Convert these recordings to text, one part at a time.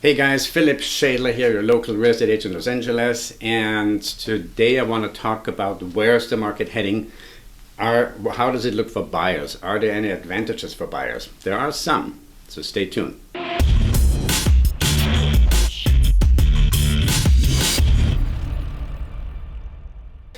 Hey guys, Philip Shadler here, your local real estate agent in Los Angeles, and today I want to talk about where's the market heading. How does it look for buyers? Are there any advantages for buyers? There are some, so stay tuned.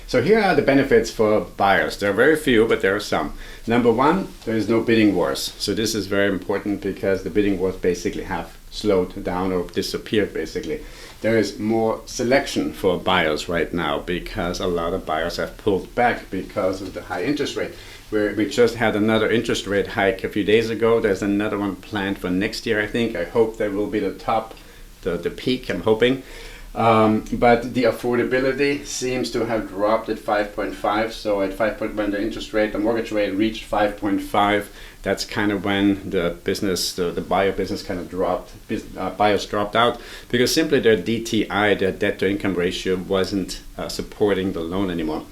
So here are the benefits for buyers. There are very few, but there are some. Number one, there is no bidding wars. So this is very important because the bidding wars basically have slowed down or disappeared basically. There is more selection for buyers right now because a lot of buyers have pulled back because of the high interest rate. We just had another interest rate hike a few days ago. There's another one planned for next year, I think. I hope that will be the peak, I'm hoping. But the affordability seems to have dropped at 5.5. So at 5.1, the mortgage rate reached 5.5. That's kind of when the buyer business kind of dropped. Buyers dropped out because simply their DTI, their debt to income ratio, wasn't supporting the loan anymore.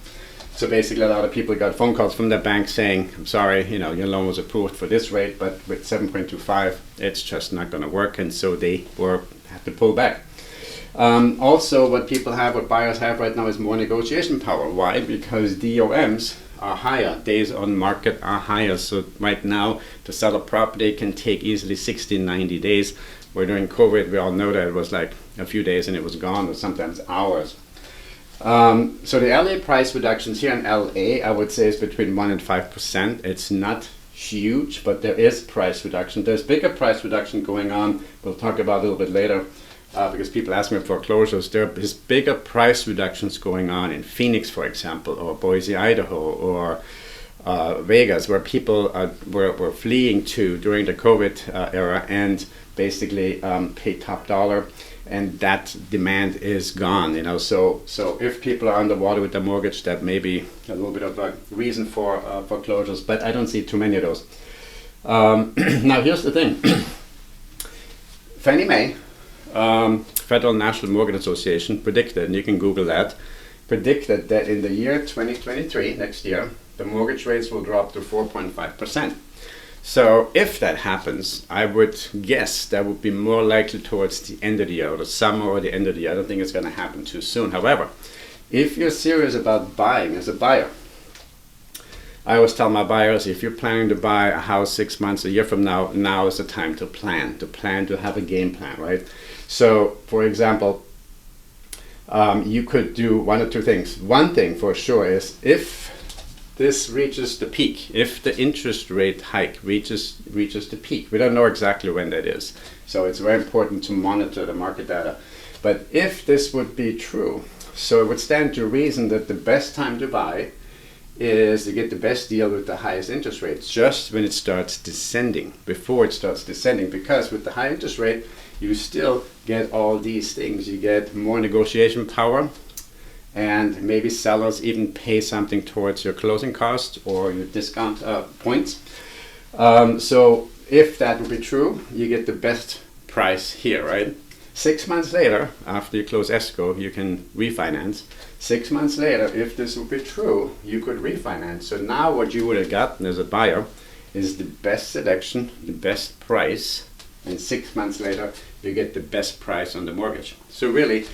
So basically, a lot of people got phone calls from their bank saying, "I'm sorry, your loan was approved for this rate, but with 7.25, it's just not going to work," and so they had to pull back. Also, what buyers have right now is more negotiation power. Why? Because DOMs are higher, days on market are higher. So right now, to sell a property can take easily 60, 90 days. Where during COVID, we all know that it was like a few days and it was gone, or sometimes hours. So the LA price reductions here in LA, I would say, is between 1% and 5%. It's not huge, but there is price reduction. There's bigger price reduction going on. We'll talk about it a little bit later. Because people ask me for foreclosures, there is bigger price reductions going on in Phoenix, for example, or Boise, Idaho, or Vegas, where people were fleeing to during the COVID era and basically pay top dollar, and that demand is gone. So if people are underwater with their mortgage, that may be a little bit of a reason for foreclosures, but I don't see too many of those. Now here's the thing: Fannie Mae. Federal National Mortgage Association predicted, and you can Google that, predicted that in the year 2023, next year, the mortgage rates will drop to 4.5%. So if that happens, I would guess that would be more likely towards the end of the year, or the summer or the end of the year. I don't think it's going to happen too soon. However, if you're serious about buying as a buyer, I always tell my buyers, if you're planning to buy a house 6 months, a year from now is the time to plan, to have a game plan, right? So, for example, you could do one or two things. One thing for sure is if this reaches the peak, if the interest rate hike reaches the peak, we don't know exactly when that is. So it's very important to monitor the market data. But if this would be true, so it would stand to reason that the best time to buy is to get the best deal with the highest interest rates just when it starts descending, before it starts descending, because with the high interest rate, you still get all these things. You get more negotiation power, and maybe sellers even pay something towards your closing costs or your discount points. So if that would be true, you get the best price here, right? 6 months later, after you close escrow, you can refinance. 6 months later, if this would be true, you could refinance. So now what you would have gotten as a buyer is the best selection, the best price, and 6 months later, you get the best price on the mortgage. So really,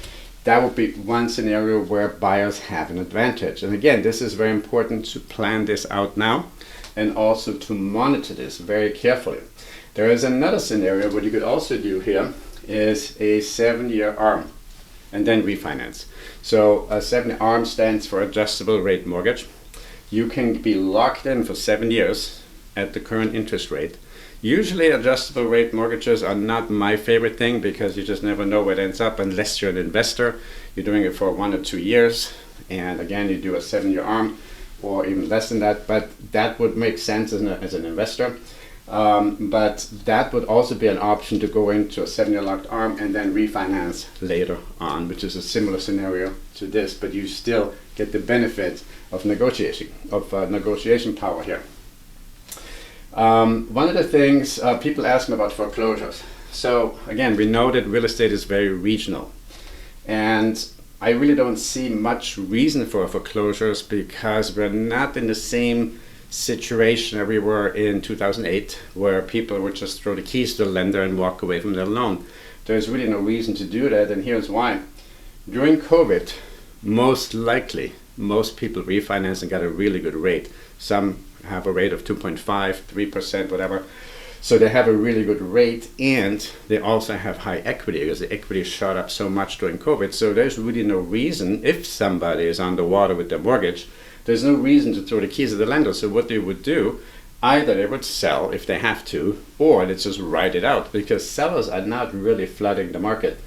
that would be one scenario where buyers have an advantage. And again, this is very important to plan this out now and also to monitor this very carefully. There is another scenario what you could also do here is a 7-year ARM and then refinance. So a 7-year ARM stands for adjustable rate mortgage. You can be locked in for 7 years at the current interest rate. Usually adjustable rate mortgages are not my favorite thing because you just never know where it ends up unless you're an investor. You're doing it for 1 or 2 years, and again you do a 7-year ARM or even less than that, but that would make sense as an investor. But that would also be an option to go into a 7-year locked ARM and then refinance later on, which is a similar scenario to this, but you still get the benefit of negotiation power here. One of the things people ask me about foreclosures. So again, we know that real estate is very regional, and I really don't see much reason for foreclosures because we're not in the same situation that we were in 2008, where people would just throw the keys to the lender and walk away from their loan. there's really no reason to do that, and here's why. During COVID, most likely, most people refinance and got a really good rate. Some have a rate of 2.5, 3%, whatever. So they have a really good rate, and they also have high equity because the equity shot up so much during COVID. So there's really no reason, if somebody is underwater with their mortgage, there's no reason to throw the keys at the lender. So what they would do, either they would sell if they have to, or they just write it out, because sellers are not really flooding the market.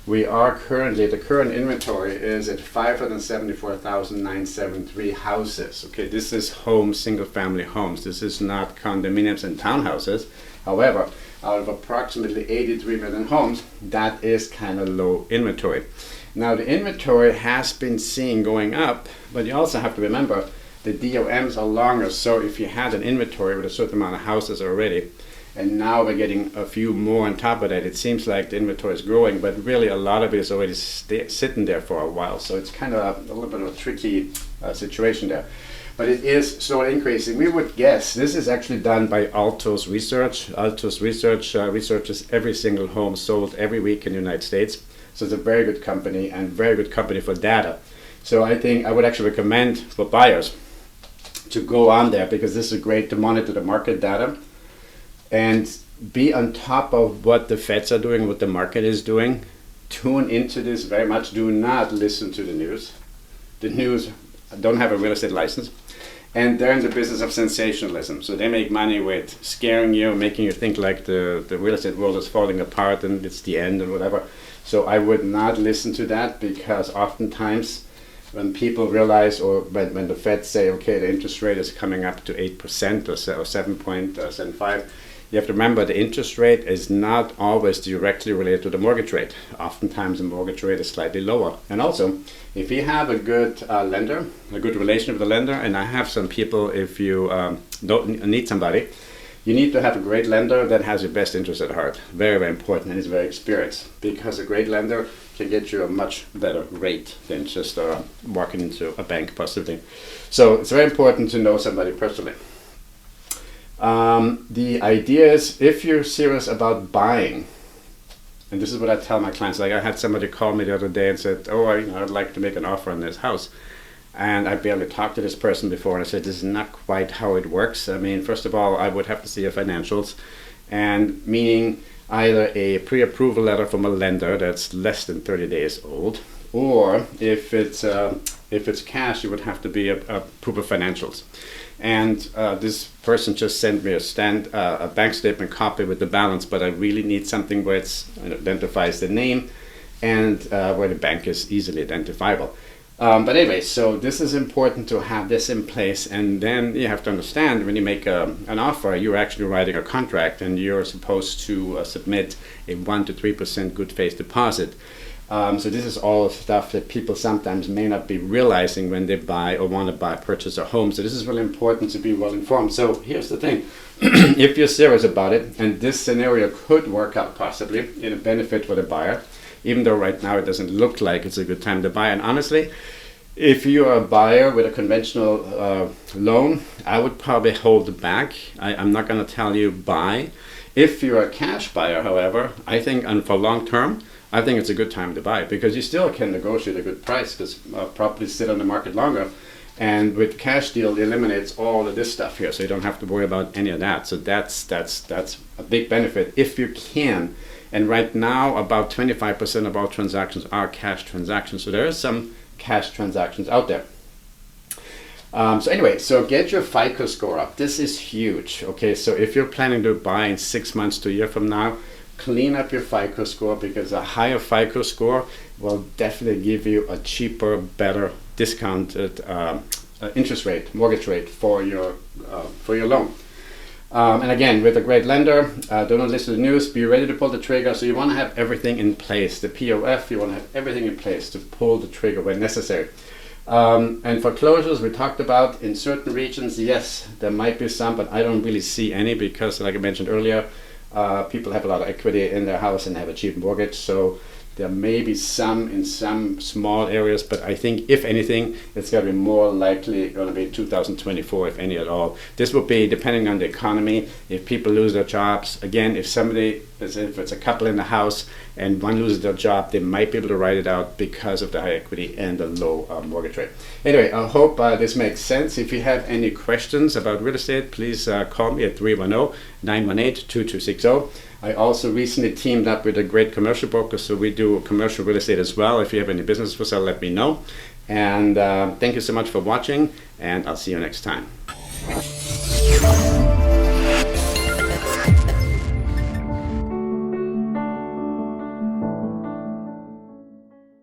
We are currently, the current inventory is at 574,973 houses. Okay, this is homes, single family homes. This is not condominiums and townhouses. However, out of approximately 83 million homes, that is kind of low inventory. Now the inventory has been seen going up, but you also have to remember the DOMs are longer. So if you had an inventory with a certain amount of houses already, and now we're getting a few more on top of that, it seems like the inventory is growing, but really a lot of it is already sitting there for a while. So it's kind of a little bit of a tricky situation there. But it is slowly increasing. We would guess, this is actually done by Altos Research. Altos Research researches every single home sold every week in the United States. So it's a very good company, and very good company for data. So I think I would actually recommend for buyers to go on there, because this is great to monitor the market data and be on top of what the Feds are doing, what the market is doing. Tune into this very much. Do not listen to the news. The news don't have a real estate license, and they're in the business of sensationalism. So they make money with scaring you, making you think like the real estate world is falling apart and it's the end and whatever. So I would not listen to that, because oftentimes when people realize, or when the Fed say, okay, the interest rate is coming up to 8% or 7.75, you have to remember the interest rate is not always directly related to the mortgage rate. Oftentimes the mortgage rate is slightly lower. And also, if you have a good lender, a good relationship with the lender, and I have some people, if you don't need somebody, you need to have a great lender that has your best interest at heart. Very, very important, and is very experienced, because a great lender can get you a much better rate than just walking into a bank possibly. So it's very important to know somebody personally. The idea is, if you're serious about buying, and this is what I tell my clients, like I had somebody call me the other day and said, oh, I'd like to make an offer on this house. And I barely talked to this person before, and I said, this is not quite how it works. I mean, first of all, I would have to see your financials, and meaning either a pre-approval letter from a lender that's less than 30 days old, or if it's cash, it would have to be a proof of financials. And this person just sent me a bank statement copy with the balance, but I really need something where it identifies the name and where the bank is easily identifiable. But anyway, so this is important to have this in place, and then you have to understand, when you make an offer, you're actually writing a contract, and you're supposed to submit a 1 to 3% good faith deposit. So this is all stuff that people sometimes may not be realizing when they buy or want to purchase a home. So this is really important to be well informed. So here's the thing. If you're serious about it, and this scenario could work out possibly in a benefit for the buyer, even though right now it doesn't look like it's a good time to buy. And honestly, if you're a buyer with a conventional loan, I would probably hold back. I'm not going to tell you buy. If you're a cash buyer, however, I think, and for long term, I think it's a good time to buy, because you still can negotiate a good price, because properties sit on the market longer. And with cash deal, it eliminates all of this stuff here, so you don't have to worry about any of that. So that's a big benefit if you can. And right now, about 25% of all transactions are cash transactions. So there are some cash transactions out there. So anyway, so get your FICO score up. This is huge. Okay, so if you're planning to buy in 6 months to a year from now, clean up your FICO score, because a higher FICO score will definitely give you a cheaper, better discounted interest rate, mortgage rate for your loan. And again, with a great lender, do not listen to the news, be ready to pull the trigger. So you want to have everything in place. The POF, you want to have everything in place to pull the trigger when necessary. And foreclosures, we talked about in certain regions, yes, there might be some, but I don't really see any, because like I mentioned earlier, people have a lot of equity in their house and have a cheap mortgage. So There may be some in some small areas, but I think if anything, it's going to be more likely going to be 2024, if any at all. This will be depending on the economy. If people lose their jobs, again, if it's a couple in the house and one loses their job, they might be able to ride it out because of the high equity and the low mortgage rate. Anyway, I hope this makes sense. If you have any questions about real estate, please call me at 310-918-2260. I also recently teamed up with a great commercial broker, so we do commercial real estate as well. If you have any business for sale, let me know. And thank you so much for watching, and I'll see you next time.